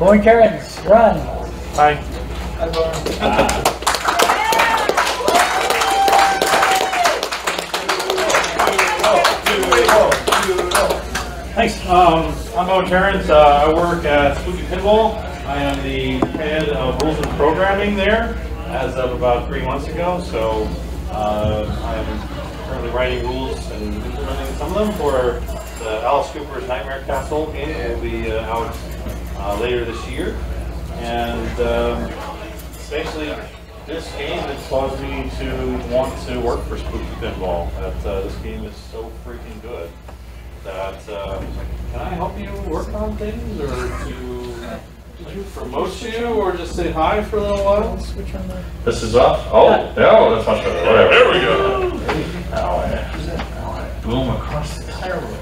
Bowen Kerins, run. Hi. Hi, Bowen. Thanks. I'm Bowen Kerins. I work at Spooky Pinball. I am the head of rules and programming there as of about 3 months ago. So I'm currently writing rules and implementing some of them for the Alice Cooper's Nightmare Castle game. It will be out later this year. And basically, this game has caused me to want to work for Spooky Pinball. This game is so freaking good that can I help you work on things, or to promote you, or just say hi for a little while? Switch on the... This is off? Oh, no, that's much better. Whatever. There we go. Now I boom across the entire room.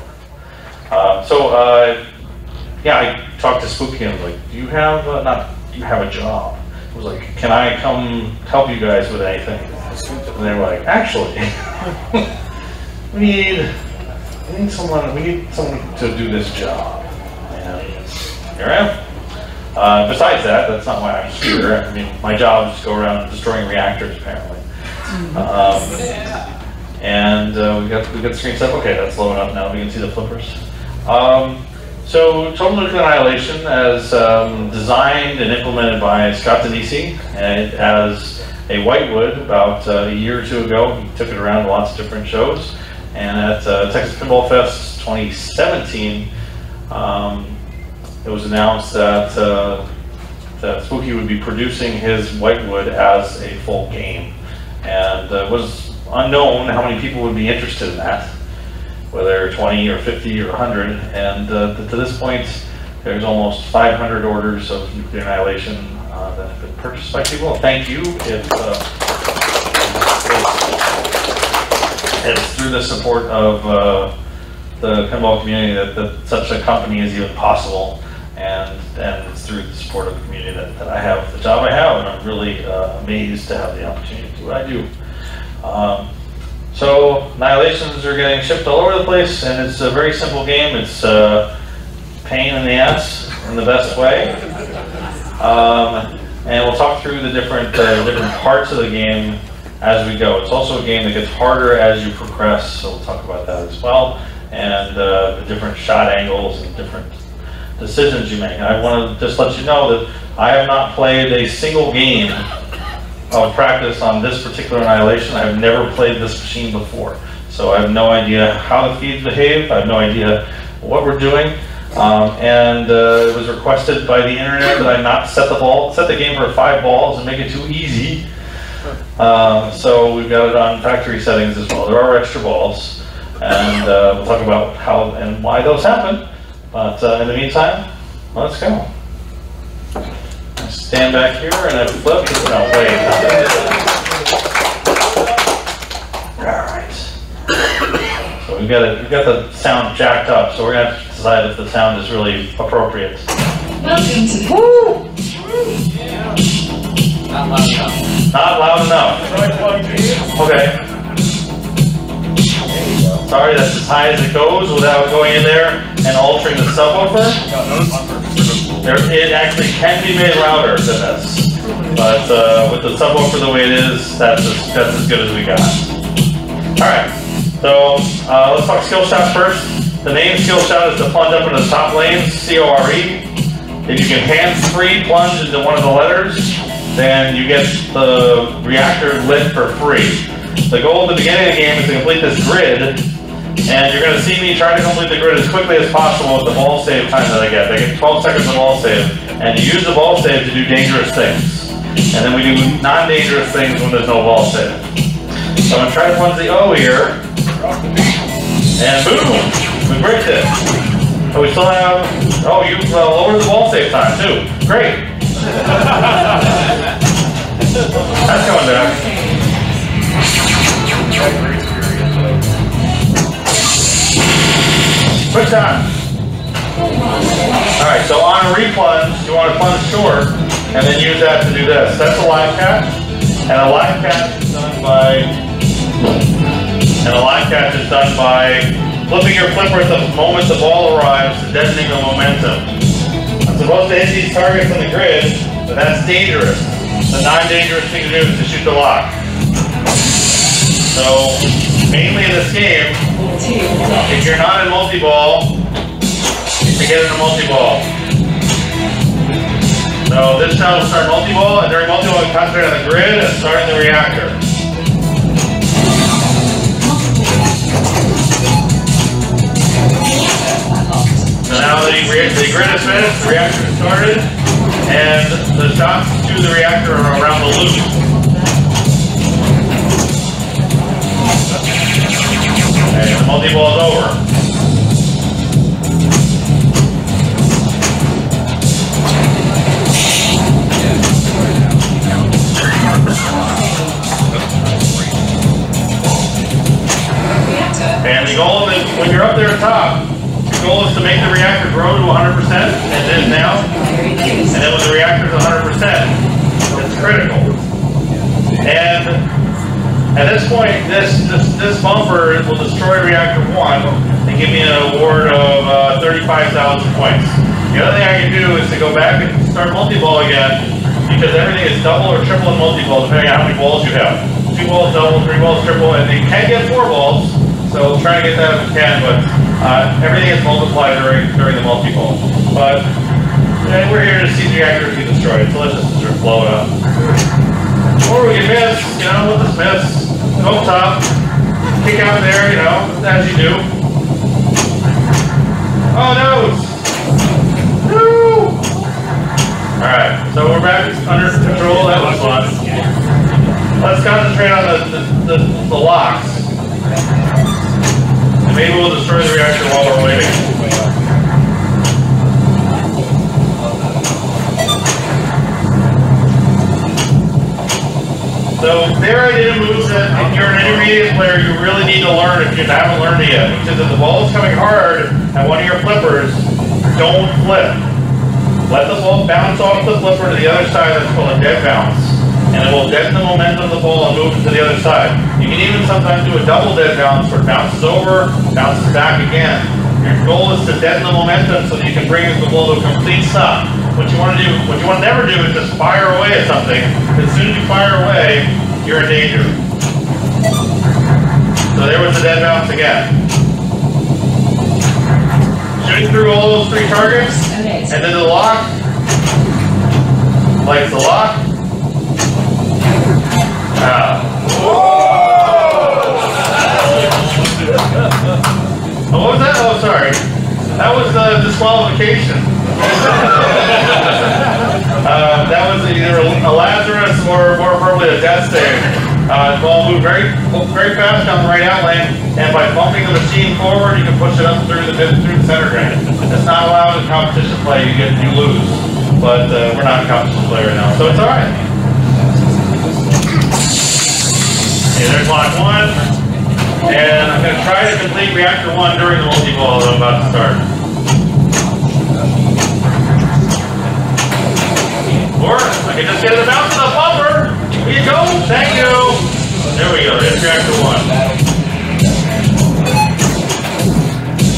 Yeah, I talked to Spooky and I was like, do you have, do you have a job? I was like, can I come help you guys with anything? And they were like, actually, we need someone to do this job. And here I am. Besides that, that's not why I'm here. I mean, my job is to go around destroying reactors, apparently. We got the screen set. Okay, that's low enough now. We can see the flippers. So, Total Nuclear Annihilation, as designed and implemented by Scott Denisi, and it has a Whitewood about a year or two ago. He took it around to lots of different shows. And at Texas Pinball Fest 2017, it was announced that Spooky would be producing his Whitewood as a full game. And it was unknown how many people would be interested in that, whether 20 or 50 or 100. And to this point, there's almost 500 orders of Nuclear Annihilation that have been purchased by people. Thank you. It's through the support of the pinball community that such a company is even possible, and it's through the support of the community that I have the job I have, and I'm really amazed to have the opportunity to do what I do. So Annihilations are getting shipped all over the place, and it's a very simple game. It's pain in the ass in the best way, and we'll talk through the different parts of the game as we go. It's also a game that gets harder as you progress, so we'll talk about that as well, and the different shot angles and different decisions you make. And I want to just let you know that I have not played a single game of practice on this particular Annihilation. I've never played this machine before, so I have no idea how the feeds behave. I have no idea what we're doing, and it was requested by the internet that I not set the game for 5 balls and make it too easy. So we've got it on factory settings as well. There are extra balls, and we'll talk about how and why those happen. But in the meantime, let's go. I stand back here and I flip. No, wait. All right. So we've got the sound jacked up, so we're gonna have to decide if the sound is really appropriate. Woo! Not loud enough. Not loud enough. Okay. Sorry, that's as high as it goes without going in there and altering the subwoofer. It actually can be made louder than this, but with the subwoofer the way it is, that's as good as we got. All right. So let's talk skill shots first. The main skill shot is to plunge up into the top lanes, C-O-R-E. If you can hands-free plunge into one of the letters, then you get the reactor lit for free. The goal at the beginning of the game is to complete this grid, and you're going to see me try to complete the grid as quickly as possible with the ball save time that I get. I get 12 seconds of ball save, and you use the ball save to do dangerous things. And then we do non-dangerous things when there's no ball save. So I'm going to try to plunge the O here, and boom! We bricked it. But we still have, oh, you lower the ball save time too. Great. That's coming back. Quick time. Alright, so on a replunge, you want to plunge short and then use that to do this. That's a live catch. And a live catch is done by flipping your flipper at the moment the ball arrives, deadening the momentum. I'm supposed to hit these targets on the grid, but that's dangerous. The non-dangerous thing to do is to shoot the lock. So, mainly in this game, if you're not in multi-ball, you get in a multi-ball. So this time we'll start multi-ball, and during multi-ball we concentrate on the grid and starting the reactor. So now the grid is finished, the reactor is started, and the shots to the reactor are around the loop. And the multi-ball is over. And the goal is, when you're up there at top, the goal is to make the reactor grow to 100%, as it is now. And then when the reactor is 100%, it's critical. And at this point, this bumper will destroy reactor 1 and give me an award of 35,000 points. The other thing I can do is to go back and start multi-ball again, because everything is double or triple in multi-ball, depending on how many balls you have. 2 balls double, 3 balls triple, and you can get 4 balls. So we'll try to get that if we can, but everything is multiplied during the multi-ball. But we're here to see the reactor be destroyed, so let's just sort of blow it up. Or we can miss, we'll just miss. Go top, kick out there, as you do. Oh no! Woo! Alright, so we're back under control, that was fun. Let's concentrate on the locks. And maybe we'll destroy the reactor while we're waiting. So there I did a move that if you're an intermediate player, you really need to learn if you haven't learned it yet. Because if the ball is coming hard at one of your flippers, don't flip. Let the ball bounce off the flipper to the other side, that's called a dead bounce. And it will deaden the momentum of the ball and move it to the other side. You can even sometimes do a double dead bounce where it bounces over, bounces back again. Your goal is to deaden the momentum so that you can bring the ball to a complete stop. What you want to never do is just fire away at something. As soon as you fire away, you're in danger. So there was the dead bounce again. Shooting through all those 3 targets, and then the lock. Lights the lock. What was that? Oh, sorry. That was disqualification. That was either a Lazarus or more appropriately a death save. The ball moved very fast down the right out lane, and by bumping the machine forward, you can push it up through the center grade. It's not allowed in competition play. You lose, but we're not in competition play right now, so it's all right. Okay, there's lock 1, and I'm going to try to complete reactor 1 during the multi-ball that I'm about to start. Or I can just get it out to the bumper. Here you go. Thank you. There we go. There's reactor 1.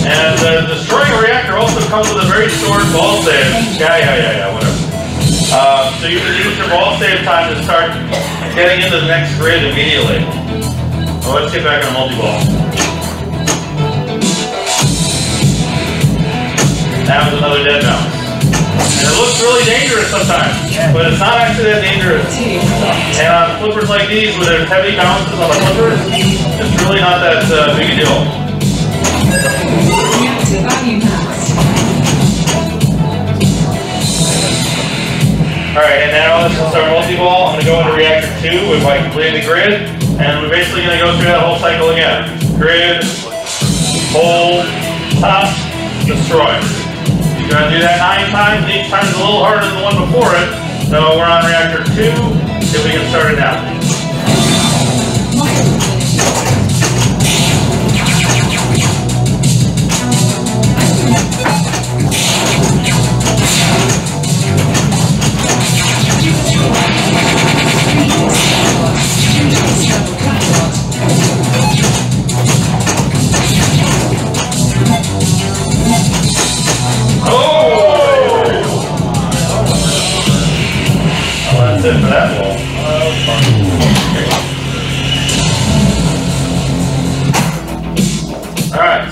And destroying a reactor also comes with a very short ball save. Yeah, whatever. So you can use your ball save time to start getting into the next grid immediately. Well, let's get back on multi-ball. That was another dead bounce. And it looks really dangerous sometimes, but it's not actually that dangerous. And on flippers like these, where there's heavy bounces on the flippers, it's really not that big a deal. Alright, and now this is our multi-ball. I'm going to go into reactor 2 if I complete the grid, and we're basically going to go through that whole cycle again. Grid, hold, top, destroy. You're going to do that 9 times, each time is a little harder than the one before it. So we're on reactor 2, if we can start it now.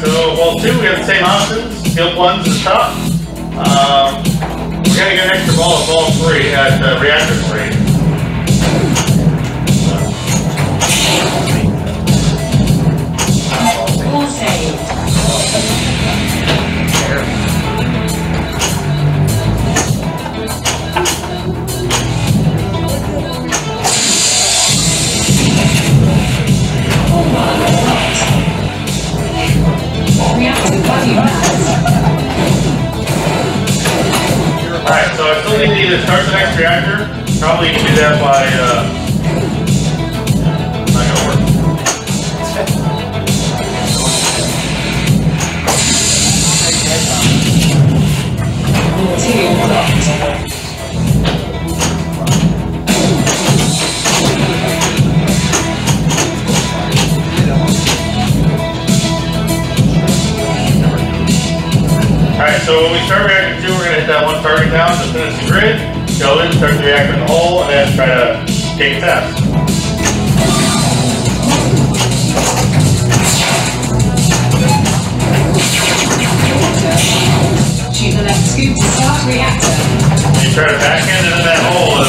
So ball 2, we have the same options. Steel plunge is top. We're gonna get an extra ball at ball 3 at reactor 3. Ball saved. Reactor body mass. Alright, so I still need to either start the next reactor. Probably you can do that by, not gonna work. Alright, so when we start reactor 2, we're going to hit that one target down to finish the grid, go in, start the reactor in the hole, and then try to take a test. Choose the left scoop to start reactor. And you try to backhand it in that hole.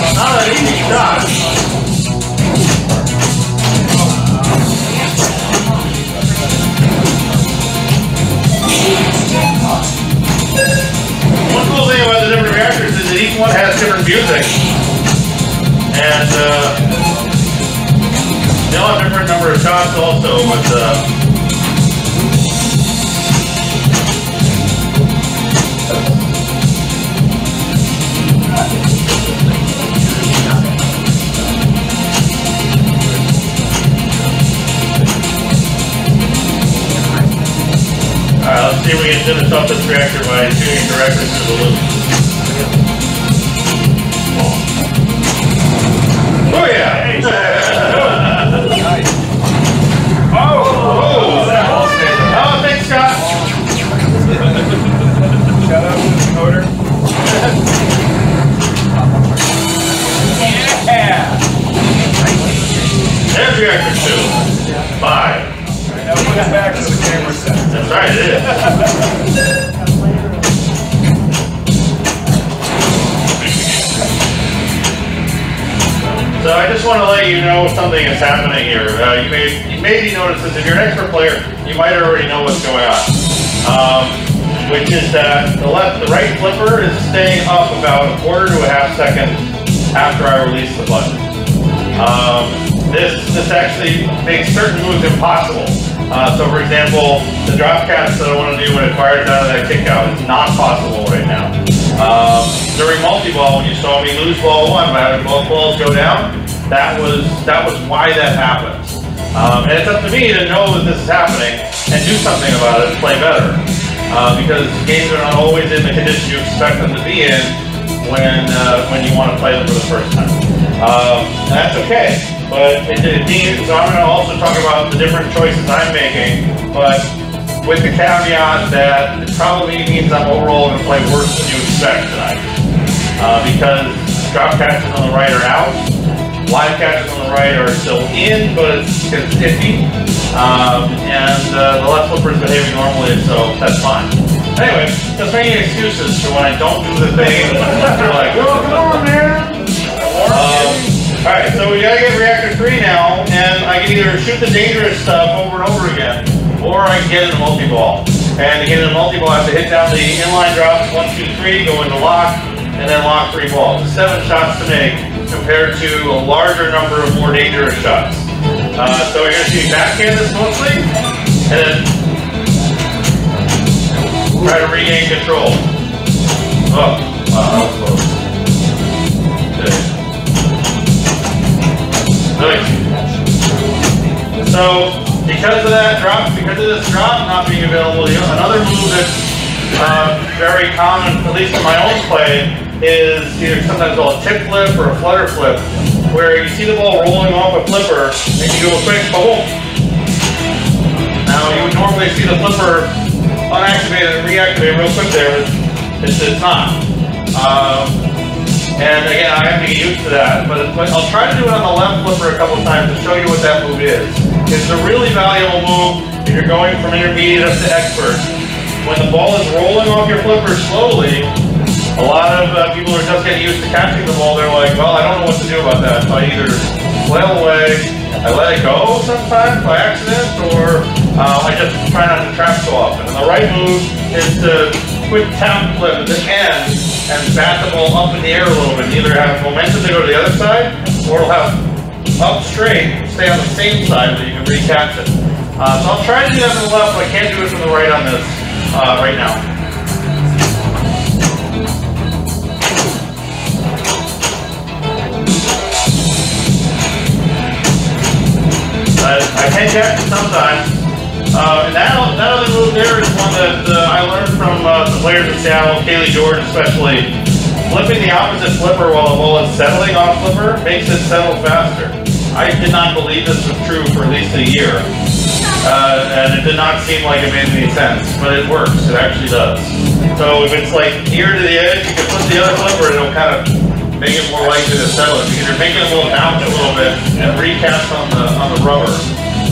It's not an easy shot. One cool thing about the different reactors is that each one has different music. And they all have different number of shots also, but alright, let's see if we can finish off this reactor by shooting directly through the loop. Oh yeah! Oh, thanks, Scott! Shout out to the motor. Yeah! There's reactor 2. 5. Now put it back to the camera set. That's right, it is. So I just want to let you know something is happening here. You may notice this. If you're an expert player, you might already know what's going on. Which is that the right flipper is staying up about a quarter to a half second after I release the button. This actually makes certain moves impossible. So for example, the drop cats that I want to do when it fires out of that kick out is not possible right now. During multi-ball, when you saw me lose ball 1 by having both balls go down, that was why that happens. And it's up to me to know that this is happening and do something about it and play better. Because games are not always in the condition you expect them to be in when you want to play them for the first time. And that's okay. But it means, so I'm going to also talk about the different choices I'm making, but with the caveat that it probably means I'm overall going to play worse than you expect tonight. Because drop catches on the right are out, live catches on the right are still in, but it's iffy, and the left flipper is behaving normally, so that's fine. Anyway, just making excuses for when I don't do the thing, you're like, oh, come on, man! Alright, so we gotta get reactor 3 now, and I can either shoot the dangerous stuff over and over again, or I can get in a multi-ball. And to get in a multi-ball, I have to hit down the inline drops, 1, 2, 3, go into lock, and then lock 3 balls. 7 shots to make, compared to a larger number of more dangerous shots. So you're gonna see me backhand this mostly, and then try to regain control. Oh, wow, that was close. Okay. So, because of that drop, because of this drop not being available, another move that's very common, at least in my own play, is either sometimes called a tip flip or a flutter flip, where you see the ball rolling off a flipper and you go quick, boom. Now, you would normally see the flipper unactivated and reactivated real quick there, but it's not. And again, I have to get used to that, but I'll try to do it on the left flipper a couple times to show you what that move is. It's a really valuable move if you're going from intermediate up to expert. When the ball is rolling off your flipper slowly, a lot of people are just getting used to catching the ball. They're like, well, I don't know what to do about that. So I either flail away, I let it go sometimes by accident, or I just try not to trap so often. And the right move is to quick tap flip at the end and bat the ball up in the air a little bit. Either have momentum to go to the other side, or it'll have up straight, stay on the same side so you can recatch it. So I'll try to do that from the left, but I can't do it from the right on this right now. I can catch it sometimes. And that other move there is one that I learned from the players in Seattle, Kaylee Jordan especially. Flipping the opposite flipper while the ball is settling on flipper makes it settle faster. I did not believe this was true for at least a year. And it did not seem like it made any sense, but it works. It actually does. So if it's like here to the edge, you can flip the other flipper and it'll kind of make it more likely to settle it, because you're making it a little bounce a little bit and recast on the rubber,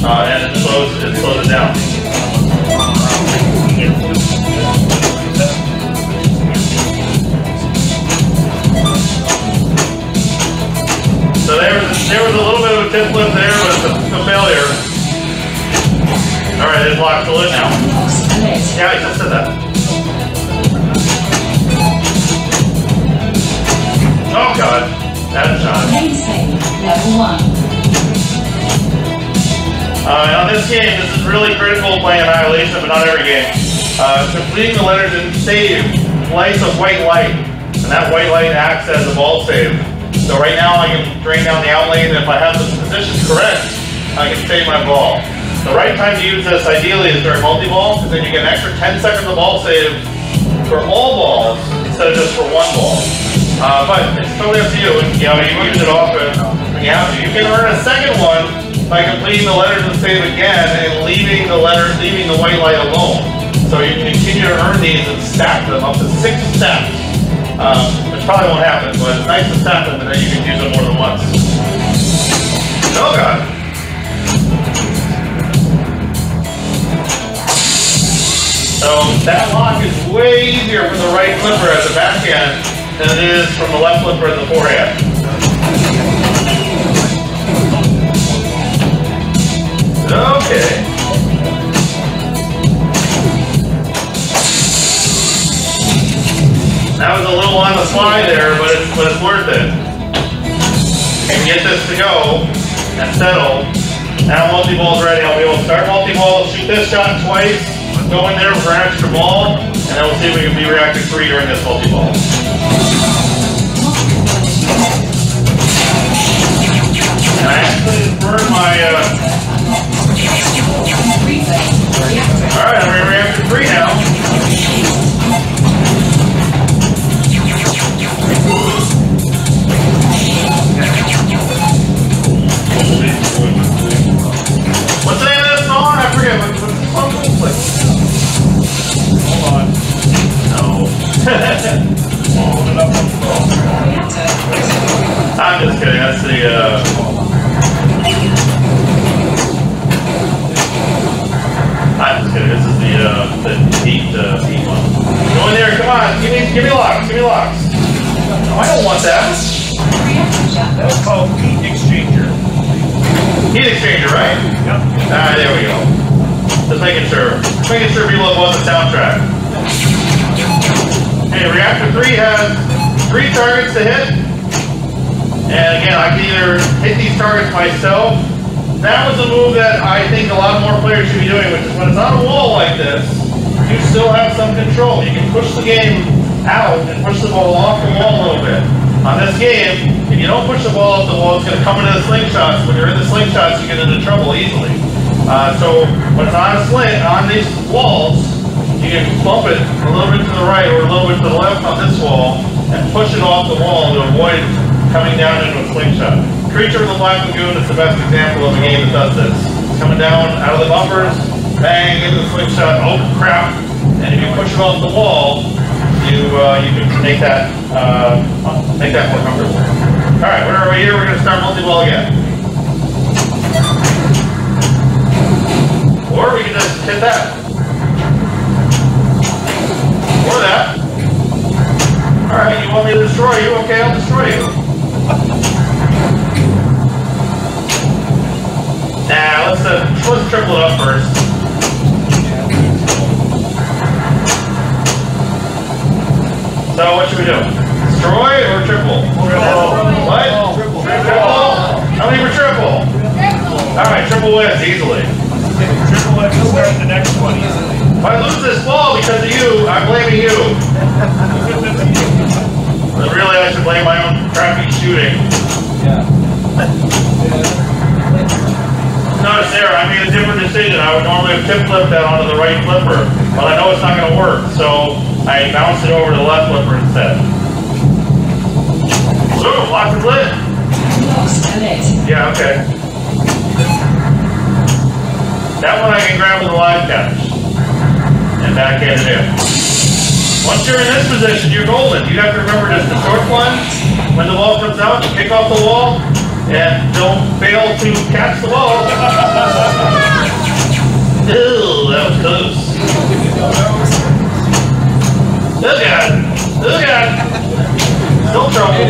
and it slows it down. So there was a little bit of a tip flip there, but it's a failure. All right, it's locked to it now. Yeah, I just said that. Oh god, that's not. Mainstay, level 1. On this game, this is really critical playing Annihilation, but not every game. Completing the letters in save lights a white light, and that white light acts as a ball save. So right now I can drain down the out lane, and if I have the positions correct, I can save my ball. The right time to use this ideally is during multi-ball, because then you get an extra 10 seconds of ball save for all balls instead of just for one ball. But it's totally up to you. You know, you use it often when you have to. You can earn a second one by completing the letters and save again and leaving the white light alone. So you can continue to earn these and stack them up to 6 steps. Which probably won't happen, but it's nice to stack them and then you can use them more than once. Oh god. So that lock is way easier from the right flipper at the backhand than it is from the left flipper at the forehand. Okay. That was a little on the fly there, but it's worth it. You can get this to go and settle. Now multi-ball's ready. I'll be able to start multi-ball, shoot this shot twice, go in there for an extra ball, and then we'll see if we can be Reactor 3 during this multi-ball. And I actually burned my, Alright, I'm in Reactor 3 now. What's the name of this song? I forget. What's the song? Hold on. No. Hold it up. I'm just kidding. That's the, I'm just kidding. This is the heat one. Go in there. Come on. Give me locks. Give me locks. No, I don't want that. That's called heat exchanger. Heat exchanger, right? Yep. Ah, there we go. Just making sure. Making sure people have won the soundtrack. Okay, Reactor 3 has 3 targets to hit. And again, I can either hit these targets myself. That was a move that I think a lot more players should be doing, which is when it's on a wall like this, you still have some control. You can push the game out and push the ball off the wall a little bit. On this game, if you don't push the ball off the wall, it's going to come into the slingshots. When you're in the slingshots, you get into trouble easily. So when it's on a sling, on these walls, you can bump it a little bit to the right or a little bit to the left on this wall and push it off the wall to avoid coming down into a slingshot. Creature of the Black Lagoon is the best example of a game that does this. It's coming down out of the bumpers, bang into the slingshot, oh crap, and if you push it off the wall, you can make that more comfortable. All right, where are we here? We're going to start multi-ball again. hit that. Or that. Alright, you want me to destroy you? Okay, I'll destroy you. Nah, let's triple it up first. So what should we do? Destroy or triple? What? Triple. How many for triple? Alright, triple wins easily. Triple X will start the next one easily. If I lose this ball because of you, I'm blaming you. But really, I should blame my own crappy shooting. Yeah. Notice there, I made a different decision. I would normally have tip flipped that onto the right flipper, but I know it's not going to work, so I bounced it over to the left flipper instead. Ooh, lock the lid. Lost a lid. Yeah, okay. That one I can grab with a live catch and backhand it in. Once you're in this position, you're golden. You have to remember just the short plunge when the ball comes out, kick off the wall, and don't fail to catch the ball. Ew, that was close. Look at it. Look at it. Still trouble.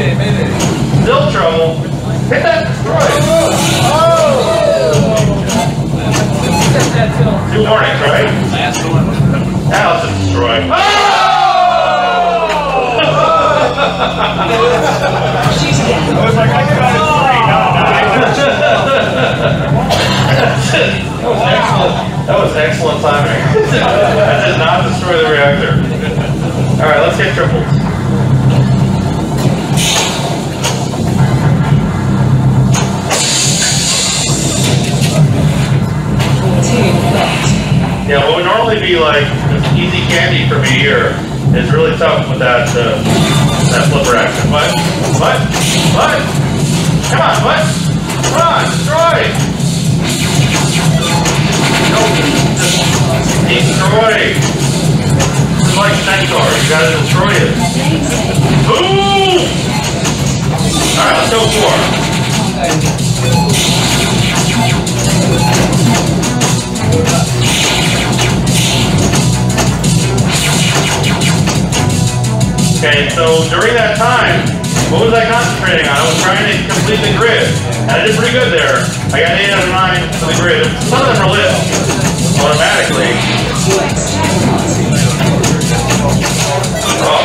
Still trouble. Hit that destroy. Two warnings, right? Now let's just destroy. Shoot again. I was like, I got it 3, not 9. That was excellent. That was excellent timing. That did not destroy the reactor. Alright, let's get triples. Yeah, what would normally be like easy candy for me here is really tough with that that flipper action. What? What? What? Come on, what? Come on, destroy! No, destroy! It's like Centaur, you gotta destroy it. Boom! Alright, let's go 4. Okay, so during that time, what was I concentrating on? I was trying to complete the grid, and I did pretty good there. I got 8 out of 9 for the grid. Some of them are lit automatically. Oh.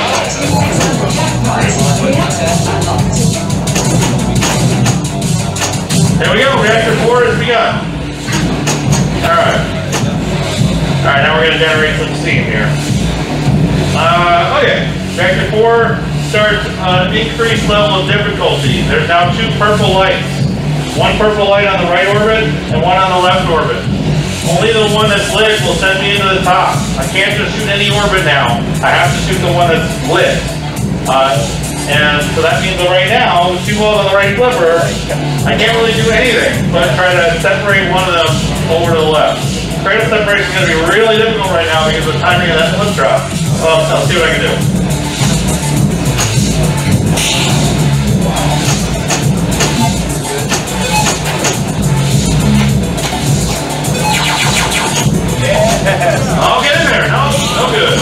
There we go, reactor 4 has begun. Alright. Alright, now we're going to generate some steam here. Okay. Reactor 4 starts increased level of difficulty. There's now 2 purple lights. One purple light on the right orbit and one on the left orbit. Only the one that's lit will send me into the top. I can't just shoot any orbit now. I have to shoot the one that's lit. And so that means that right now, with 2 balls on the right flipper, I can't really do anything but try to separate one of them over to the left. Straight-up separation is going to be really difficult right now because of the timing of that flip drop. Well, I'll see what I can do. I'll get in there. No, no good.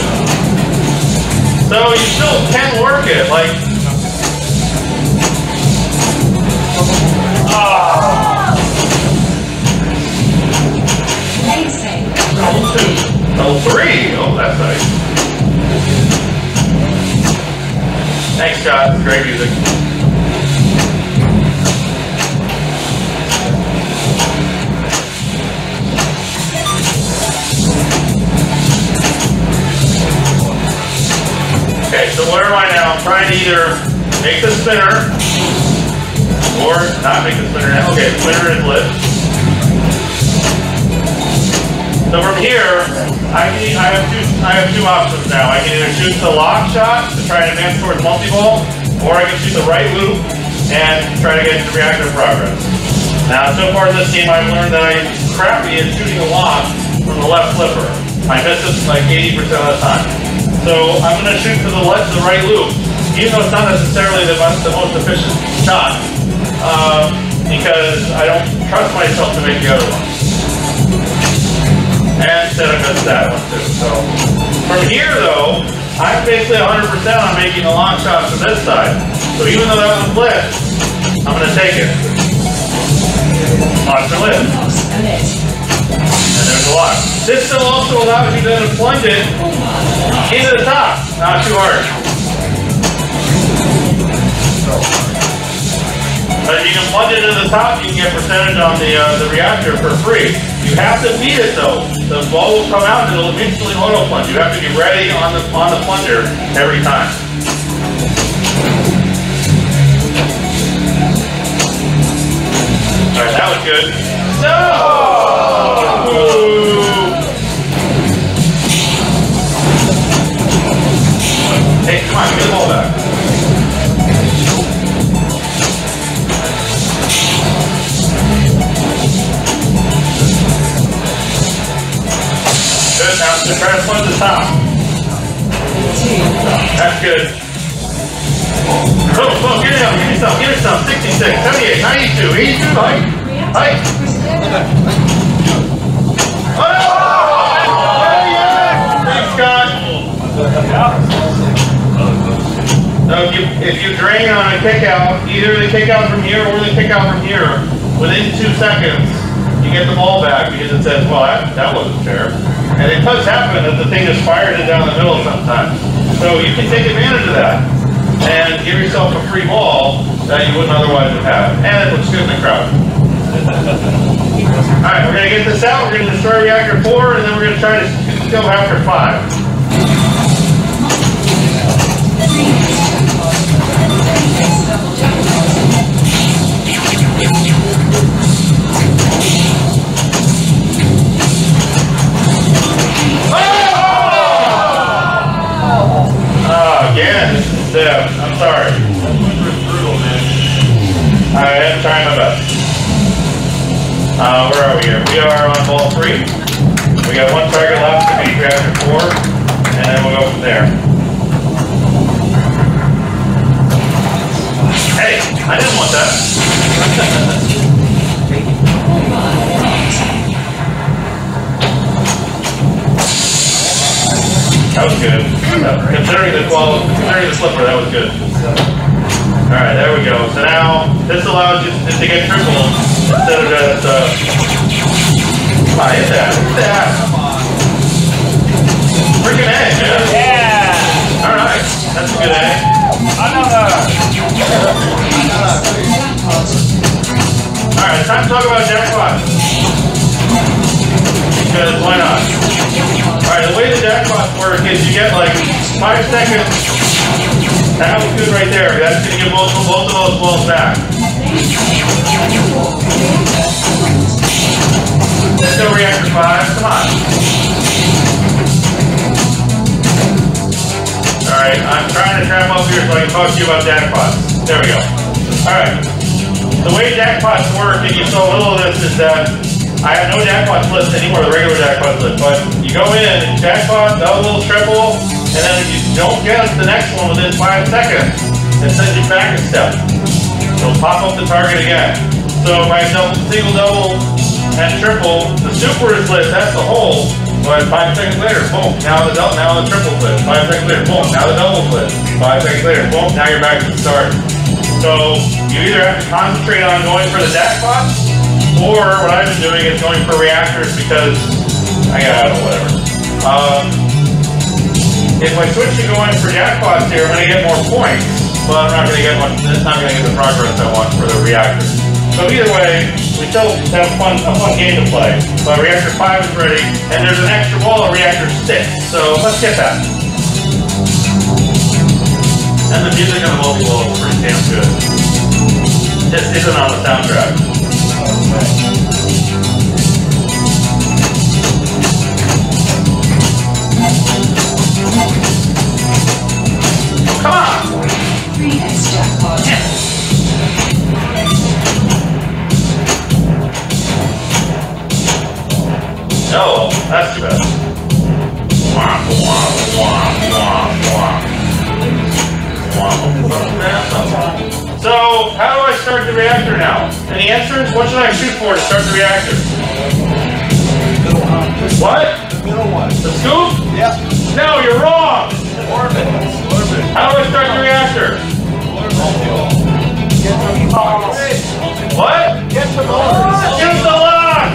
So you still can work it, like. Level 2. Level 3. Oh, that's nice. Thanks, Scott. It's great music. Okay, so where am I now? I'm trying to either make the spinner or not make the spinner now. Okay, the spinner is lit. So from here, I have two options now. I can either shoot the lock shot to try and advance towards multi-ball, or I can shoot the right loop and try to get into reactor progress. Now, so far in this game, I've learned that I'm crappy at shooting a lock from the left flipper. I miss it like 80% of the time. So I'm going to shoot to the right loop, even though it's not necessarily the most efficient shot, because I don't trust myself to make the other one. And said I missed that one too. So from here though, I'm basically 100% on making the long shot from this side. So even though that was lit, I'm going to take it. Lock the lid. And there's a lock. This still also allows you then to plunge it into the top. Not too hard. But if you can plunge it into the top, you can get percentage on the reactor for free. You have to beat it though. The ball will come out and it'll instantly auto plunge. You have to be ready on the plunger every time. Alright, that was good. No! Ooh. Hey, come on, get the ball back. Good, now just try to plunge the top. That's good. Oh, get it up, give yourself. 66, 78, 92, 82, height. Oh! Thanks, Scott. So if you drain on a kick out, either the kick out from here or the kick out from here, within 2 seconds, you get the ball back because it says, well, that wasn't fair. And it does happen that the thing just fires it down the middle sometimes. So you can take advantage of that and give yourself a free ball that you wouldn't otherwise have had. And it looks good in the crowd. Alright, we're going to get this out. We're going to destroy reactor 4 and then we're going to try to go after 5. Again, I'm sorry. I am trying my best. Where are we here? We are on ball 3. We got 1 target left to beat reactor 4, and then we'll go from there. Hey, I didn't want that. That was good. Considering the slipper, that was good. Alright, there we go. So now, this allows you just to get triple instead of just, come on, hit that. Freaking A, man. Yeah! Alright, that's a good A. Alright, it's time to talk about jackpot. Because why not? Alright, the way the jackpots work is you get like 5 seconds. That was good right there. That's going to get both of those balls back. Let's go reactor 5. Come on. Alright, I'm trying to trap up here so I can talk to you about jackpots. There we go. Alright. The way jackpots work, and you saw a little of this, is that I have no jackpot list anymore, the regular jackpot list, but you go in, jackpot, double, triple, and then if you don't get the next one within 5 seconds, it sends you back a step. So pop up the target again. So if I single, double, and triple, the super is lit, that's the whole, but 5 seconds later, boom, now the triple lit. 5 seconds later, boom, now the double lit. 5 seconds later, boom, now you're back to the start. So you either have to concentrate on going for the jackpots, or what I've been doing is going for reactors because I don't know, whatever. If I switch to going for jackpots here, I'm going to get more points, but I'm not going to get much. It's not going to get the progress I want for the reactors. So either way, we still have a fun game to play. But reactor 5 is ready, and there's an extra ball of reactor 6. So let's get that. And the music on the multi-ball is pretty damn good. This isn't on the soundtrack. Come on! 3x jackpot. No, that's too bad. So, how do I start the reactor now? And the answer is, what should I shoot for to start the reactor? What? Middle one. The scoop? Yep. No, you're wrong. Orbit. Orbit. How do I start the reactor? What? Get the balls. Shoot the lock!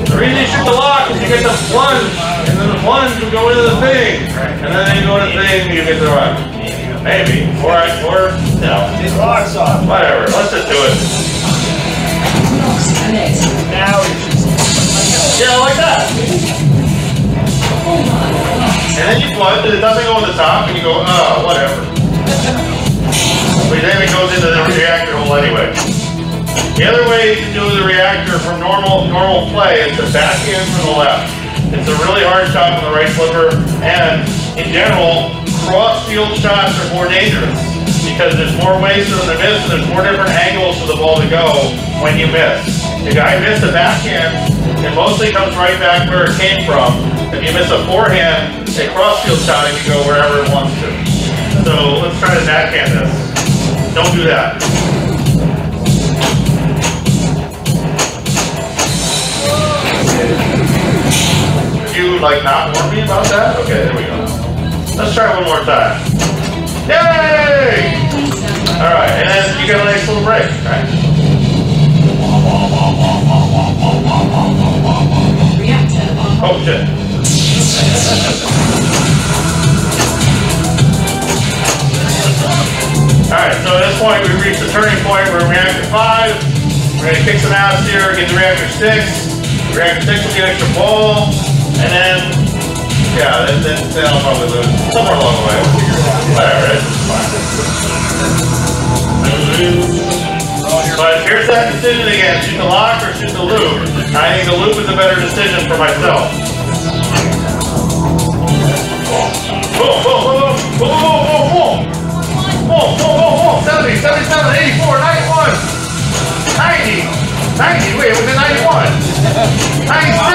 The reason you shoot the lock is you get the plunge, and then the plunge will go into the thing. And then you go into the thing and you get the rock. Maybe. Or no. His locks off. Whatever. Let's just do it. Now he shoots. Yeah, like that. And then you plunge, and it doesn't go on the top, and you go, oh, whatever. But then it goes into the reactor hole anyway. The other way to do the reactor from normal play is to backhand from the left. It's a really hard shot from the right flipper, and in general, cross field shots are more dangerous because there's more ways to the miss, and there's more different angles for the ball to go when you miss. If I miss a backhand, it mostly comes right back where it came from. If you miss a forehand, a cross field shot, it can go wherever it wants to. So let's try to backhand this. Don't do that. Did you not warn me about that? Okay, there we go. Let's try one more time. Yay! Alright, and then you got a nice little break, right? Oh shit. Alright, so at this point we've reached the turning point. We're in reactor 5. We're going to kick some ass here, get the reactor 6. Reactor 6 will get extra ball. And then, yeah, then I'll probably lose. Somewhere along the way. Whatever, it's fine. But here's that decision again. Shoot the lock or shoot the loop. I think the loop is a better decision for myself. Boom, boom, boom, boom, boom, boom, boom. Boom, boom, boom, boom. 70, 77, 84, 91. 90. 90, wait, it was in 91. 96.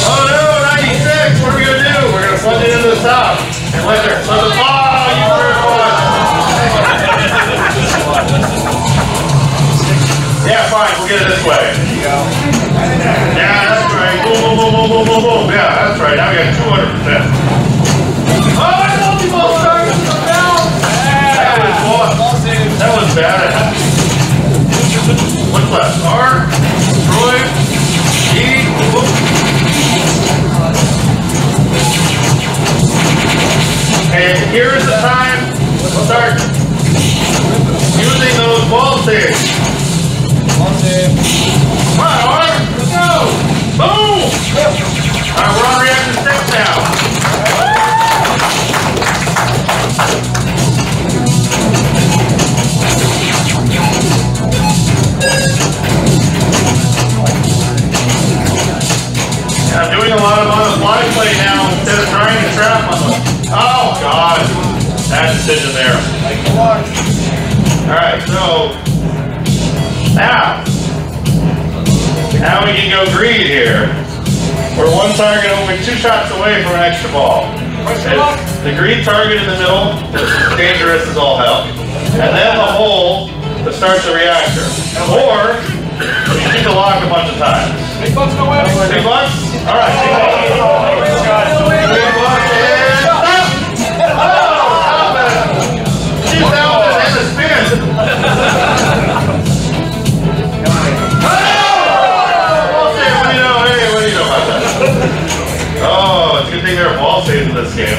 Oh no, 96. What are we going to do? We're going to plunge it into the top. And let the, oh, you heard one. Yeah, fine, we'll get it this way. There you go. Yeah, that's right. Boom, boom, boom, boom, boom, boom, boom. Yeah, that's right. Now we got 200%. Oh, I told you both started to come down. That was bad. What's left? R, Troy, E, whoop. And here's the time to start using those ball saves. Come on, Art, let's go! Boom! Alright, we're on reactor 6 now. And I'm doing a lot of on-the-fly play now instead of trying to trap on the... Oh, God. Bad decision there. Alright, so... Now we can go greed here. We're one target only 2 shots away from an extra ball. The green target in the middle is dangerous as all hell. And then the hole that starts the reactor. Or you shoot the lock a bunch of times. Big bucks go in. Big bucks? Alright, big bucks. Big bucks and stop! Oh, stop it! 2,000 and a spin! Oh, it's a good thing there are ball saves in this game.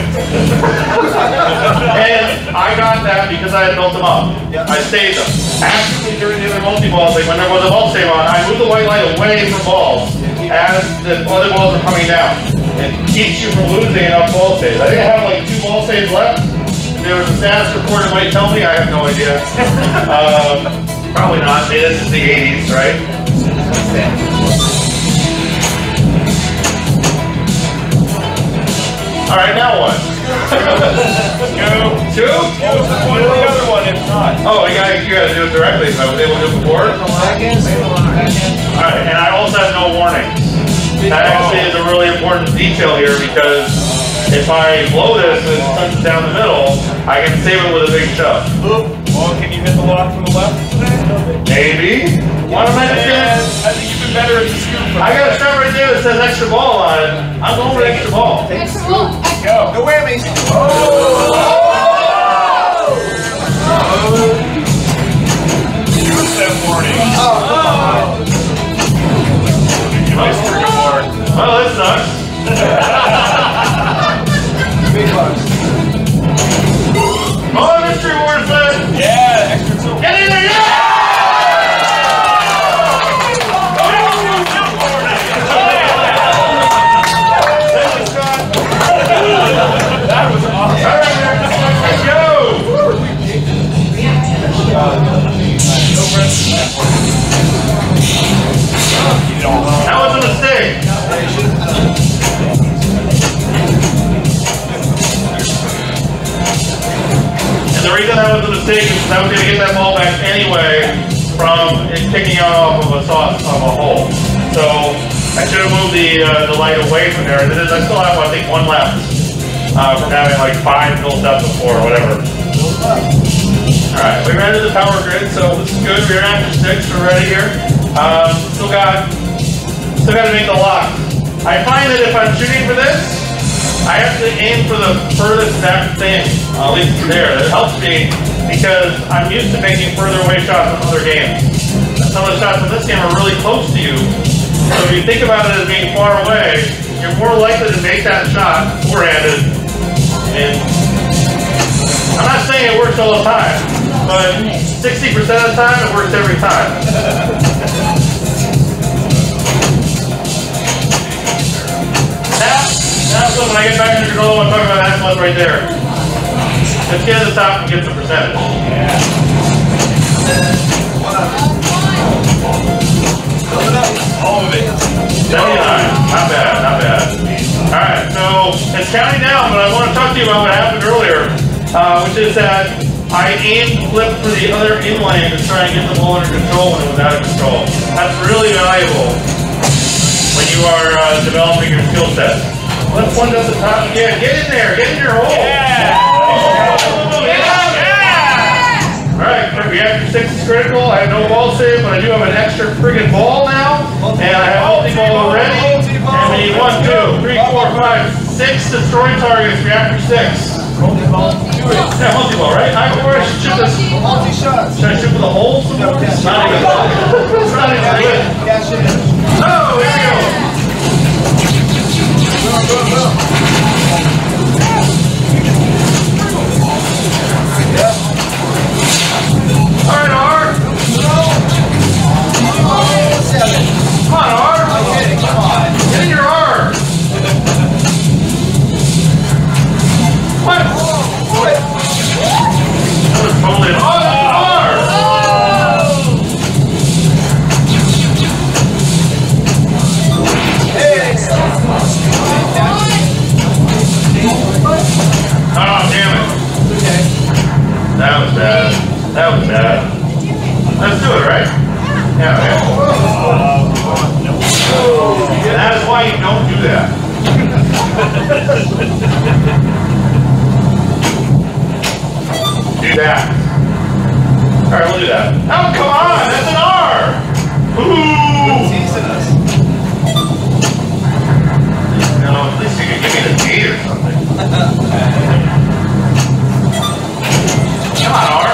And I got that because I had built them up. I saved them. Actually, during the other multi-balls, like when there was a ball save on, I moved the white light away from balls as the other balls are coming down. It keeps you from losing enough ball saves. I think I have like 2 ball saves left. If there was a status report, it might tell me. I have no idea. Probably not. Maybe this is the 80s, right? All right, now what? Two? One or the other one, if not. Oh, you gotta do it directly. So I was able to do it before. All right, and I also have no warnings. That actually is a really important detail here because if I blow this and it touches down the middle, I can save it with a big shove. Well, can you hit the lock from the left? Maybe. Why don't I just get? I think you've been better there is a scoop. I got a stuff right there that says extra ball on it. I'm going with extra ball. Extra ball. Go. No whammies. Two-step warning. Mr. Award. Well, that sucks. Big bucks. Oh, mystery word said. Yeah, extra silver. Get in there, yeah! That was awesome. All right, let's go. That was a mistake. And the reason that was a mistake is because I was going to get that ball back anyway from it kicking out off of a hole. So I should have moved the light away from there. I still have, I think, one left from having like 5 built up before or whatever. Alright, we ran to the power grid, so this is good. We're after 6, we're ready here. Still got to make the lock. I find that if I'm shooting for this, I have to aim for the furthest back thing, at least there. That helps me because I'm used to making further away shots in other games. And some of the shots in this game are really close to you. So if you think about it as being far away, you're more likely to make that shot four-handed. And I'm not saying it works all the time, but 60% of the time it works every time. That's when I get back to control, I'm talking about that one right there. Let's get to the top and get the percentage. All of it. 79. Not bad, not bad. Alright, so it's counting down, but I want to talk to you about what happened earlier, which is that I aimed flip for the other inlane to try and get the ball under control when it was out of control. That's really valuable when you are developing your skill set. Let's one at the top. Yeah, get in there. Get in your hole. Yeah. All right, Reactor 6 is critical. I have no ball save, but I do have an extra friggin' ball now. And I have multi-ball already. And we need 1, 2, 3, 4, 5, 6 destroy targets, Reactor 6. Multi-ball. Do it. Yeah, multi-ball, right? I should shoot this. Multi-shots. Should I shoot with a hole? It's not even good. Cash in. Oh, here we go. Alright, R. Come on, R. Come on. Get in your R. What? That was totally an R. Oh, damn it. That was bad. That was bad. Let's do it, right? Yeah, okay. That is why you don't do that. Do that. Alright, we'll do that. Oh, come on! That's an R! Ooh! Teasing us. No, at least you could give me the date or something. Come on, R.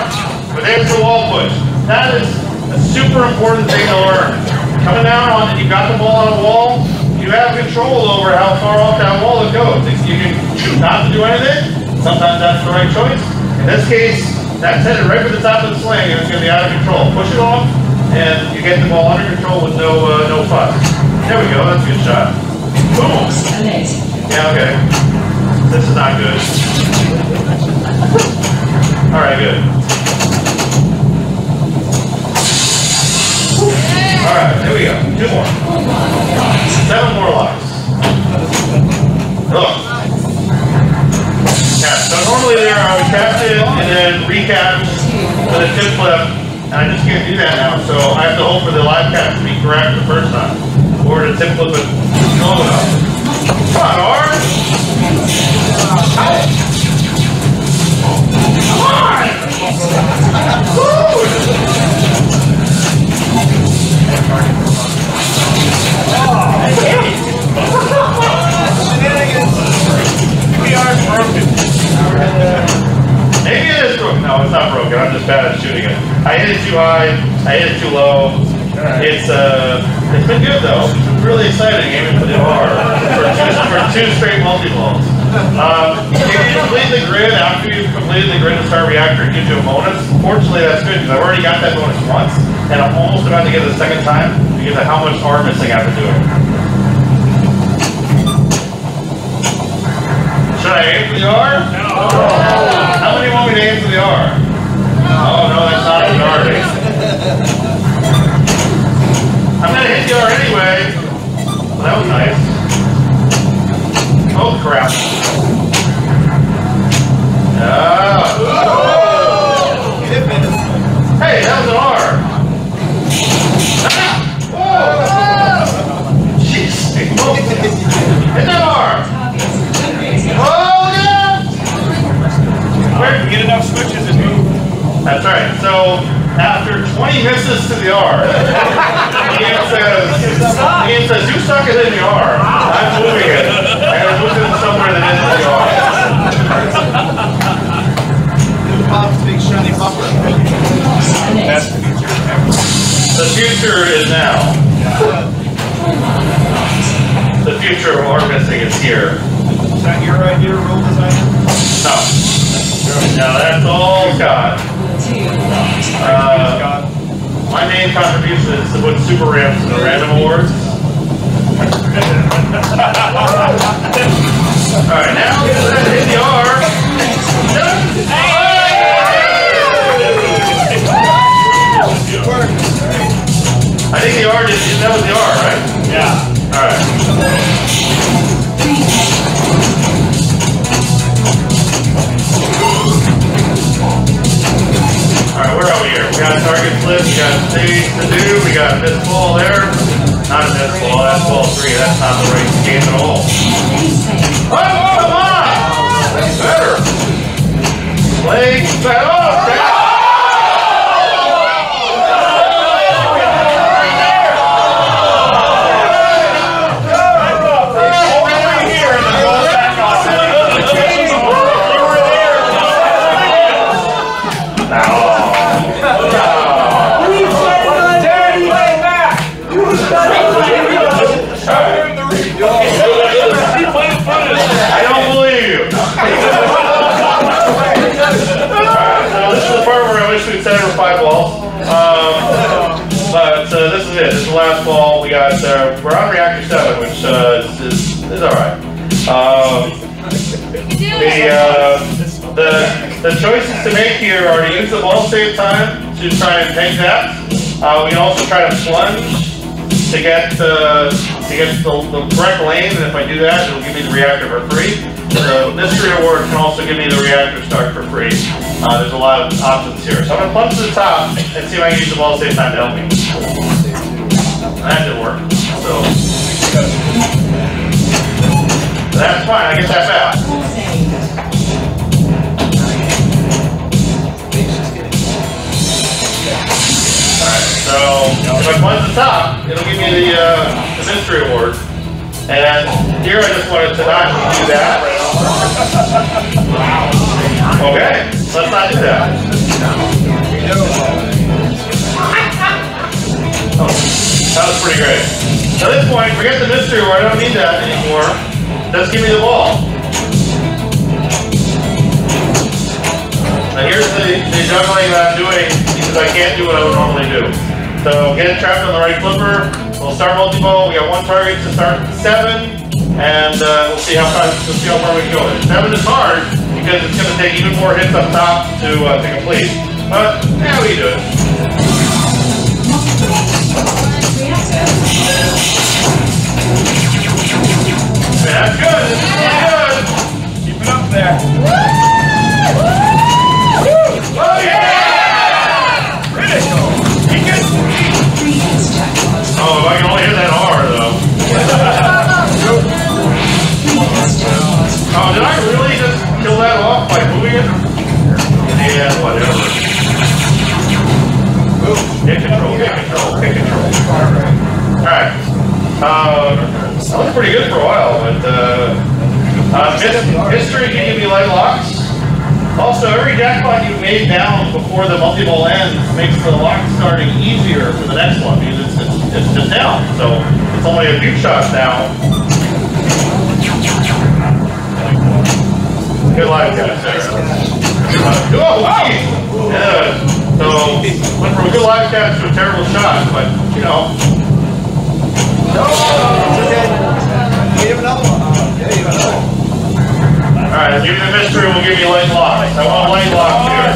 But there's the wall push. That is a super important thing to learn. Coming down on it, you got the ball on a wall, you have control over how far off that wall it goes. If you can choose not to do anything, sometimes that's the right choice. In this case, that's headed right for the top of the sling and it's going to be out of control. Push it off, and you get the ball under control with no fuss. There we go, that's a good shot. Boom! Yeah, okay. This is not good. Alright, good. Alright, there we go. 2 more. 7 more locks. Look. Yeah, so normally there I would catch it and then recap with a tip flip, and I just can't do that now, so I have to hope for the live catch to be correct the first time. Or to tip flip it slow enough. Come on, R! Come on! Woo! I hit it too low. It's been good though. It's been really exciting aiming for the R for two straight multi-balls. If you complete the grid after you've completed the grid to start Reactor, it gives you a bonus. Fortunately, that's good because I've already got that bonus once, and I'm almost about to get it a second time because of how much R missing after doing it. Should I aim for the R? No. How many want me to aim for the R? Oh no, that's not an R. I'm gonna hit the R anyway. Well, that was nice. Oh crap. Hey, that was an R. Jeez. Hit that R. Oh yeah. Where get enough switches and move. That's right. So after 20 misses to the R, the game says you suck it in the R. I'm moving it. And I'm moving it somewhere that isn't the R. Big shiny buffer. The future is now. The future of R missing is here. Is that your idea, rule designer? No. No, that's all Scott. My main contribution is to put super ramps in the random awards. Alright, now hit the R. I think the R that was the R, right? Yeah. Alright. Alright, where are we here? We got a target flip, we got stage to do, we got a miss ball there. Not a miss ball, that's ball 3, that's not the right game at all. Oh, come on! That's better. Leg back off! I don't believe you. So this is the part where I wish we'd set it for 5 balls. But this is it. This is the last ball. We got we're on Reactor 7, which is all right. The choices to make here are to use the ball save time to try and take that. We can also try to plunge to get the correct lane, and if I do that, it'll give me the Reactor for free. The mystery award can also give me the Reactor start for free. There's a lot of options here. So I'm going to plunge to the top and see if I can use the ball save time to help me. That didn't work. So that's fine, I get that back. So if I plunge the top, it'll give me the mystery award. And here I just wanted to not do that. Okay, let's not do that. Oh, that was pretty great. At this point, forget the mystery award. I don't need that anymore. Just give me the ball. Now here's the juggling that I'm doing because I can't do what I would normally do. So get it trapped on the right flipper. We'll start multi-ball. We got 1 target to start 7, and we'll see how far we can go. 7 is hard because it's going to take even more hits up top to complete. But yeah, we can do it. Yeah, that's good. This is really good. Keep it up there. Oh yeah! Critical. Oh, if I can only hit that R though. Oh, did I really just kill that off by moving it? Yeah, whatever. Hit control, hit control, hit control. Alright. That was pretty good for a while, but history can give me light locks. Also, every jackpot you made down before the multi-ball ends makes the lock starting easier for the next one because it's just down. So it's only a few shots down. Good live catch there. Oh, geez. Yeah. So went from a good live catch to a terrible shot, but you know. Give another one. Yeah, you another one. Alright, I'll give you the mystery, we'll give you light locks. I want light locks here.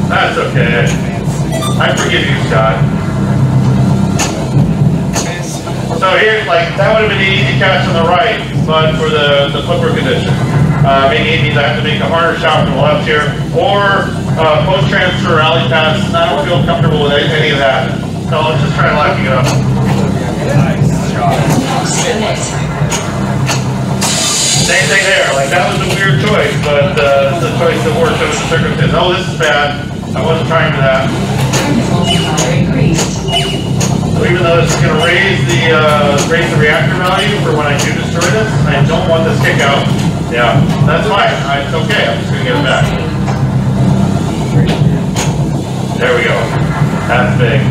That's okay. I forgive you, Scott. So here, like, that would have been the easy catch on the right, but for the flipper condition. Maybe it means I have to make a harder shot from the left here, or post-transfer rally pass. I don't feel comfortable with any of that. So let's just try locking it up. Nice shot. Same thing there, like that was a weird choice, but it's a choice that works under the circumstances. Oh, this is bad. I wasn't trying for that. So even though this is going to raise the reactor value for when I do destroy this, I don't want this kick out. Yeah, that's fine. It's okay. I'm just going to get it back. There we go. That's big.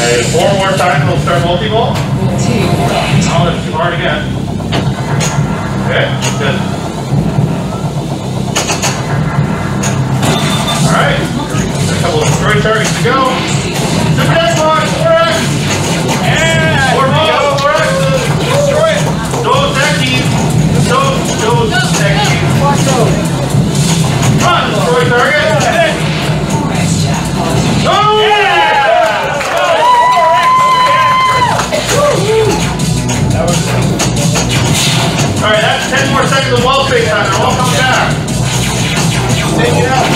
And 4 more times we'll start multi-ball. Oh, that's too hard again. Okay, good. Alright, a couple of destroy targets to go. Super jackpot, 4x! Yeah! 4 balls, 4x! Destroy it! Those X-keys! Those X-keys! Come on, destroy target! Oh! Yeah! That was alright, that's 10 more seconds of wall space time. They're all coming back. Take it out.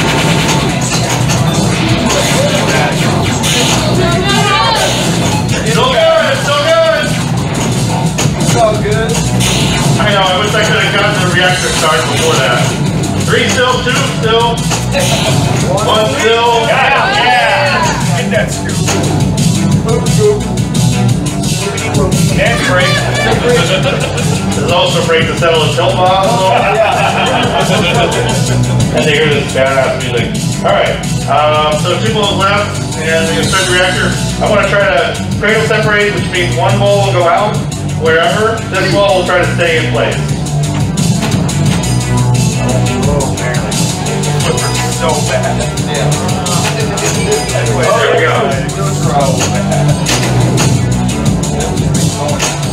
So good, so good. So good. I know, I wish I could have gotten the reactor start before that. 3 still, 2 still. 1 still. Yeah! Get that scoop. And break. This is also break to settle a tilt box. And they hear this badass music. Alright, so 2 balls left, and they're going to start the reactor. I want to try to cradle separate, which means 1 ball will go out wherever. This ball will try to stay in place. Oh, man. So bad. Yeah. Anyway, there we go.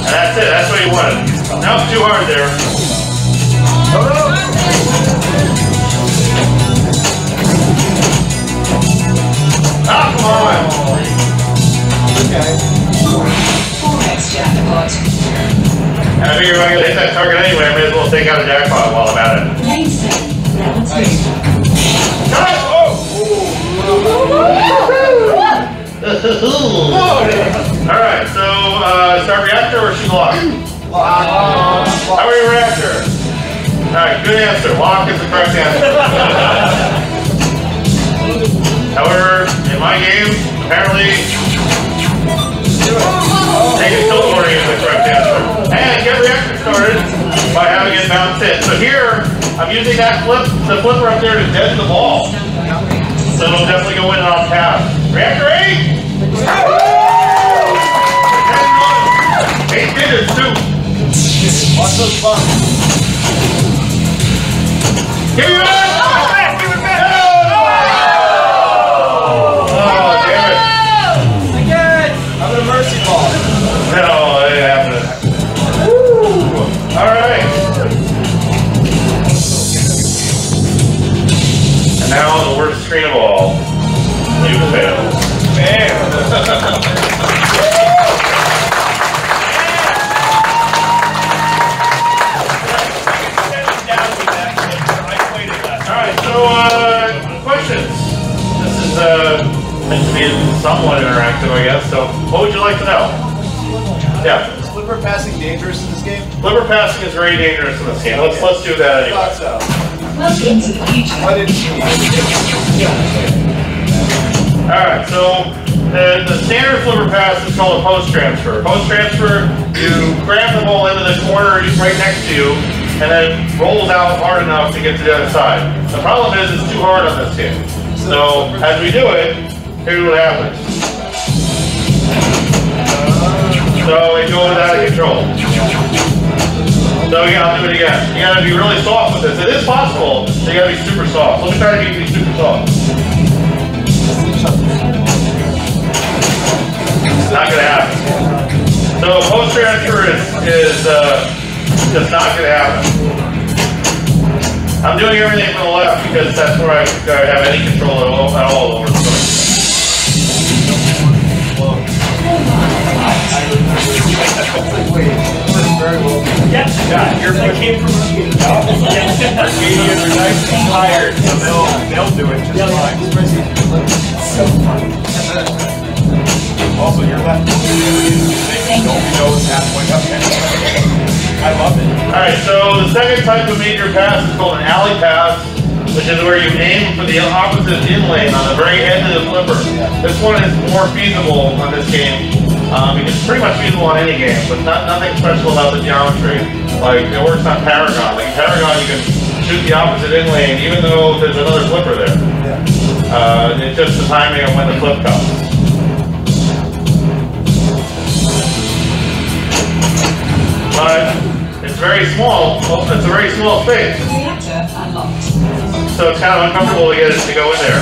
And that's it, that's what you wanted. Now it's too hard there. Ah, come on! Okay. 4x jackpot. And I figure if I'm going to hit that target anyway, I may as well take out a jackpot while I'm at it. Main set. Level 2. Alright, so start reactor or should lock? How are you reactor? Alright, good answer. Lock is the correct answer. However, in my game, apparently taking tilt warning is the correct answer. And get reactor started by having it bounce in. So here, I'm using that the flipper up there to deaden the ball. So it'll definitely go in and on pass. Reactor 8! 8 digits too. Watch those buttons. Give me that! Give it back! Oh, damn it. Again! I'm in a mercy ball. No, it happened. Alright. And now the worst screen of all. You failed. Man! Questions. This is meant to be somewhat interactive, I guess. So, what would you like to know? Yeah. Is flipper passing dangerous in this game? Flipper passing is very dangerous in this game. Let's do that I anyway. thought so. Welcome to the future. Why didn't you? All right. So The standard flipper pass is called a post transfer. Post transfer, you grab the ball into the corner right next to you, and then rolls out hard enough to get to the other side. The problem is it's too hard on this game. So as we do it, here's what happens. So it goes out of control. So again, I'll do it again. You gotta be really soft with this. It is possible, so you gotta be super soft. Let me try to get you super soft. It's not gonna happen. So post transfer is just not gonna happen. I'm doing everything from the left because that's where I have any control at all over the foot. Yes, yeah, your foot came from Arcadians are nice and tired, so they'll do it just fine. Also, your left foot don't know what's halfway up. I love it. Alright, so the second type of major pass is called an alley pass, which is where you aim for the opposite in lane on the very end of the flipper. This one is more feasible on this game. It's pretty much feasible on any game, but nothing special about the geometry. Like, it works on Paragon. Like, in Paragon, you can shoot the opposite in lane, even though there's another flipper there. It's just the timing of when the flip comes. But it's very small. It's a very small space. Reactor unlocked. So it's kind of uncomfortable to get it to go in there.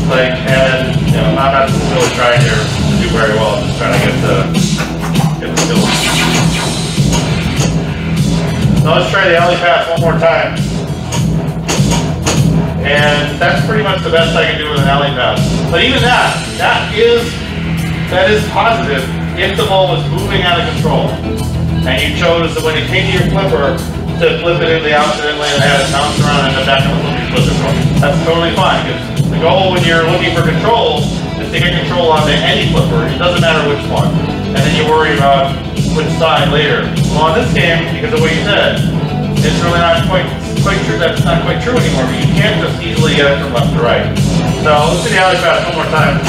Like, and you know, I'm not really trying here to do very well. I'm just trying to get the skill. So let's try the alley pass one more time. And that's pretty much the best I can do with an alley pass. But even that is positive if the ball was moving out of control. And you chose that when it came to your flipper to flip it into the opposite in lane and have it bounce around and then back on the flip control. That's totally fine. Because the goal when you're looking for control is to get control onto any flipper. It doesn't matter which one. And then you worry about which side later. Well, on this game, because of what you said, it's really not quite true. That's not quite true anymore. But you can't just easily get it from left to right. So let's do the alley pass one more time.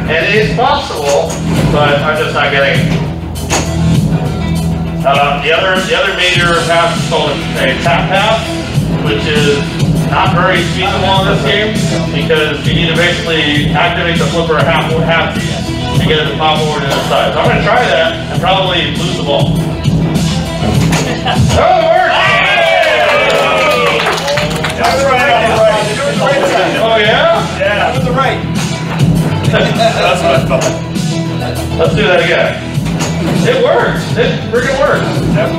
And it is possible, but I'm just not getting it. The other major pass is called a tap pass, which is not very feasible in this game because you need to basically activate the flipper half speed and get it to pop over to the side. So I'm going to try that and probably lose the ball. Oh, it worked! That's right. Oh, yeah? Yeah, that was the right. That's what I thought. Let's do that again. It worked. It freaking worked.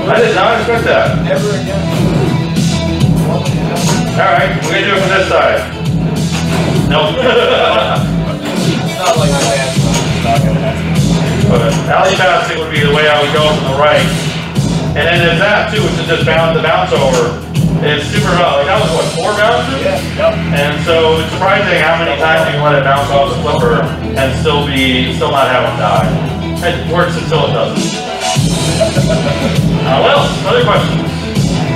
I did not expect that. Never again. Alright, we're going to do it from this side. Nope. It's not like that. But alley passing would be the way I would go from the right. And then there's that too, which is just the bounce over. It's super hot. Like that was what, 4 bounces? Yeah. Yep. And so it's surprising how many times you can let it bounce off the flipper and still not have it die. It works until it doesn't. Well, other questions?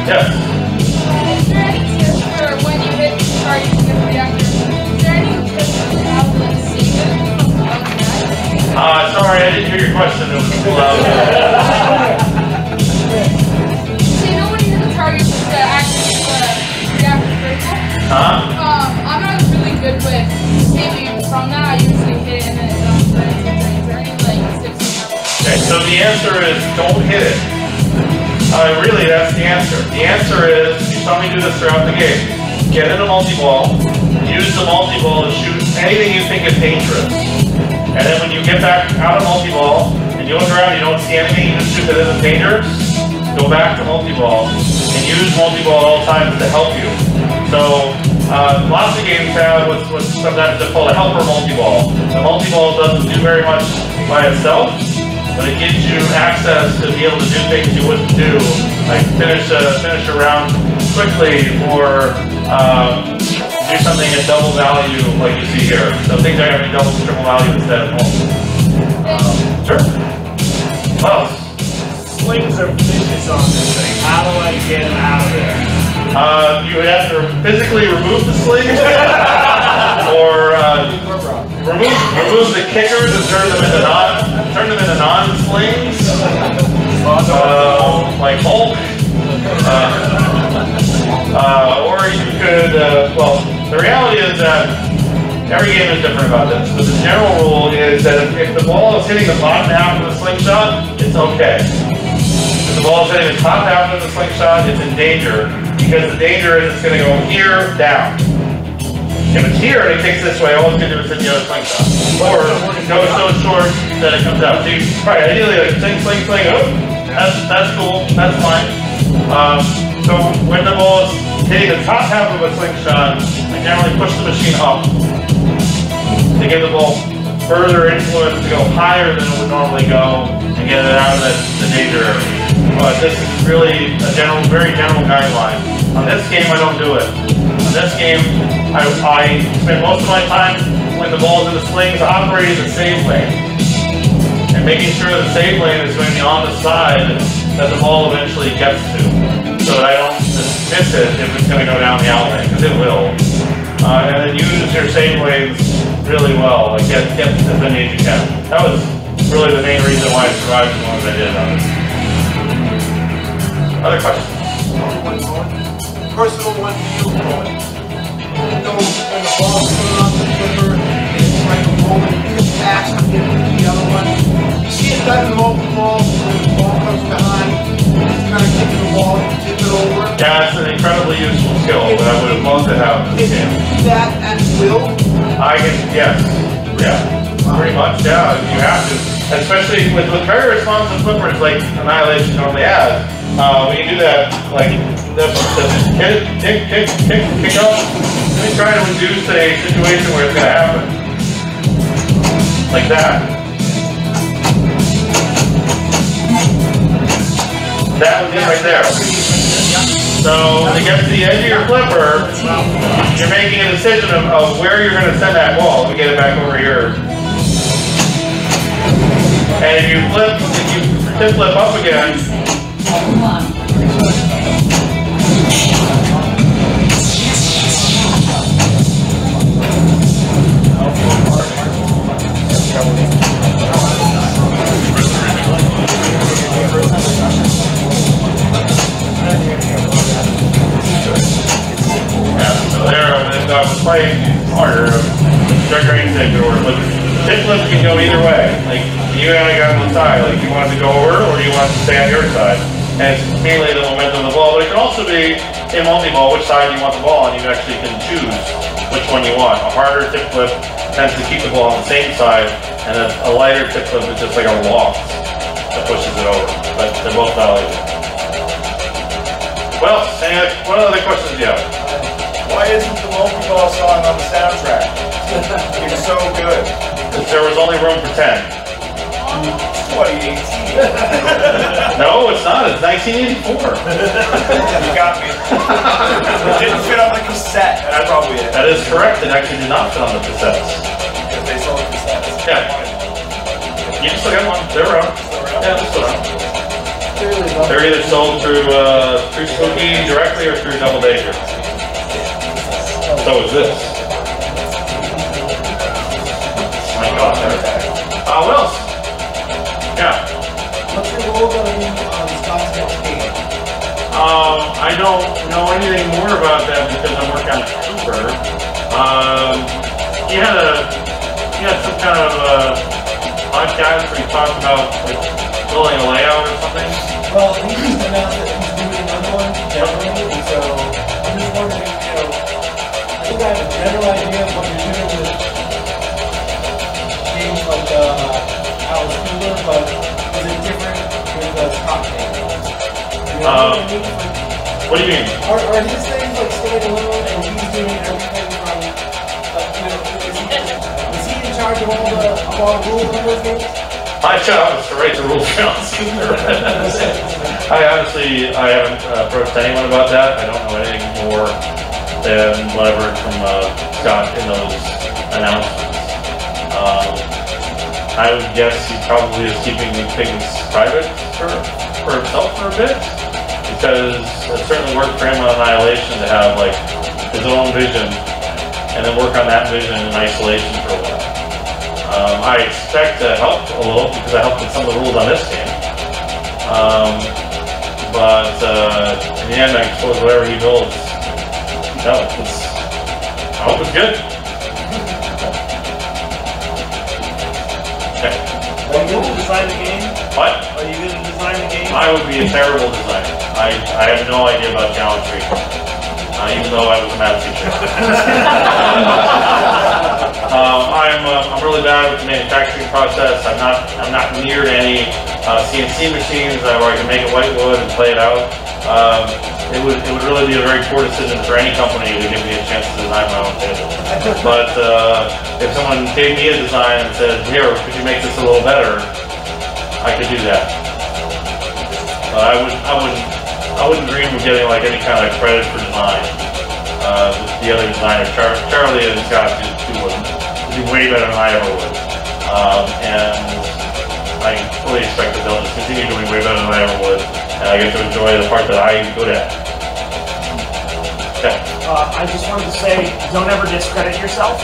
Yes. Is there any tips for when you hit the target to get the reactor? Is there any tips for how to like save it from the other? Sorry, I didn't hear your question. It was too loud. So you know when you hit the target to activate the reactor critical? I'm not really good with saving from that. I usually hit it and then it dumps right into it. Is there any like tips you have? Okay, so the answer is don't hit it. Really, that's the answer. The answer is, you saw me do this throughout the game. Get in a multi-ball, use the multi-ball to shoot anything you think is dangerous. And then when you get back out of multi-ball, and you look around, you don't see anything you can shoot that isn't dangerous, go back to multi-ball, and use multi-ball at all times to help you. So, lots of games have what's sometimes called a helper multi-ball. The multi-ball doesn't do very much by itself, but it gives you access to be able to do things you wouldn't do, like finish a round quickly or do something at double value like you see here. So things are going to be double, triple value instead of multiple. Sure. Well, Slings are vicious on this thing. How do I get them out of there? you would have to physically remove the sling or kickers and turn them into non-slings, like Hulk. Or you could, well, the reality is that every game is different about this, but the general rule is that if the ball is hitting the bottom half of the slingshot, it's okay. If the ball is hitting the top half of the slingshot, it's in danger, because the danger is it's going to go here, down. If it's here and it kicks this way, all it's going to do is hit the other slingshot. Or go so short that it comes out. So you probably ideally like sling, oh, that's cool, that's fine. So when the ball is hitting the top half of a slingshot, I generally push the machine up to give the ball further influence to go higher than it would normally go and get it out of the danger area. But this is really a very general guideline. On this game, I don't do it. On this game, I spend most of my time when the ball is in the slings operating the save lane and making sure the save lane is going to be on the side that the ball eventually gets to, so that I don't just miss it if it's going to go down the outlet, because it will. And then use your save lanes really well, like get as many as you can. That was really the main reason why I survived as long as I did on it. Other questions? Personal one to you, Bowen. You know, when the ball's coming off the flipper, it's like a moment, you get fast to get to the other one. You see it done in multiple balls, when the ball comes behind, it's kind of kicking the ball, you tip it over. Yeah, it's an incredibly useful skill that I would have loved to have in this game. Can you do that at will? I can, yes. Yeah. Pretty much, yeah. You have to. Especially with very responsive flippers like Annihilation normally has. When you do that, like, kick up, let me try to induce a situation where it's going to happen. Like that. That was it right there. So, to get to the edge of your flipper, you're making a decision of where you're going to send that ball to get it back over here. And if you flip up again, I was playing harder, triggering tick or tick flip can go either way. Like you and I got on the side, like you want it to go over or you want it to stay on your side. And it's mainly the momentum of the ball, but it can also be in multi-ball which side you want the ball, and you actually can choose which one you want. A harder tip flip tends to keep the ball on the same side, and a lighter tip flip is just like a loft that pushes it over. But they're both valuable. Well, what other questions do you have? Why isn't the multi-ball song on the soundtrack? It's so good. Because there was only room for 10. 2018. No, it's not. It's 1984. You got me. It didn't fit on the cassette. That's probably it. That is correct. It actually did not fit on the cassettes. If they sold cassettes. Yeah. You still got one. They're around. Yeah, they're still around. They're either sold through Spooky directly or through Double Danger. So is this. Oh my God. What else? Yeah. What's your role going to be on Scott's next game? I don't know anything more about that because I'm working on Cooper. He had some kind of podcast where he talked about like building a layout or something. Well, he just announced that he's doing another one generally, so I'm just wondering, I think I have a general idea of what you're doing with games like Alice Cooper, but is it different with the Scott game? What do you mean? Are these things like standalone and he's doing everything from, is he in charge of all the rules in those games? My job is to write the rules for Alice Cooper. I haven't approached anyone about that. I don't know anything more than whatever from Scott in those announcements. I would guess he probably is keeping things private for himself for a bit, because it certainly worked for him on Annihilation to have like his own vision and then work on that vision in isolation for a while. I expect to help a little because I helped with some of the rules on this game. But in the end, I suppose whatever he builds, I hope it's good. Okay. Are you going to design the game? What? Are you going to design the game? I would be a terrible designer. I have no idea about geometry, even though I was a math teacher. I'm really bad with the manufacturing process. I'm not near to any CNC machines where I can make a white wood and play it out. It would really be a very poor decision for any company to give me a chance to design my own table. But if someone gave me a design and said, "Here, could you make this a little better?" I could do that. I wouldn't dream of getting like any kind of credit for design. The other designers, Charlie and Scott, do way better than I ever would. And I fully expect that they'll just continue doing way better than I ever would. And I get to enjoy the part that I'm good at. Okay. I just wanted to say, don't ever discredit yourself.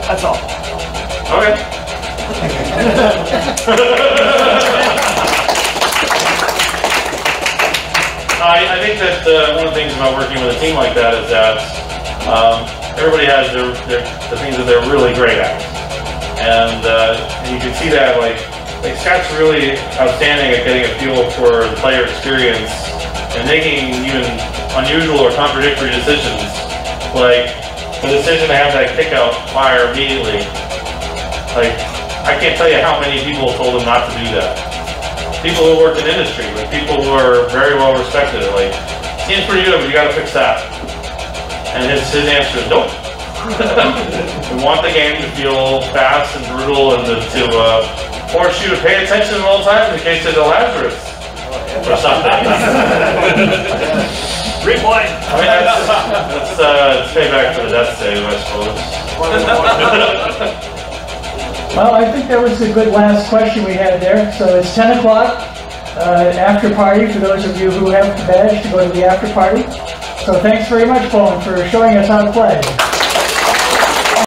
That's all. Okay. I think that one of the things about working with a team like that is that everybody has the things that they're really great at, and you can see that like Scott's really outstanding at getting a feel for the player experience and making even unusual or contradictory decisions, like the decision to have that kick out fire immediately. Like, I can't tell you how many people told him not to do that. People who work in industry, like people who are very well respected, like, seems pretty good, but you gotta fix that. And his answer is nope. We want the game to feel fast and brutal and to force you to pay attention at all times in case there's a Lazarus or something. Replay. I mean, that's payback for the death save, I suppose. Well, I think that was a good last question we had there. So it's 10 o'clock, after party for those of you who have the badge to go to the after party. So thanks very much, Bowen, for showing us how to play.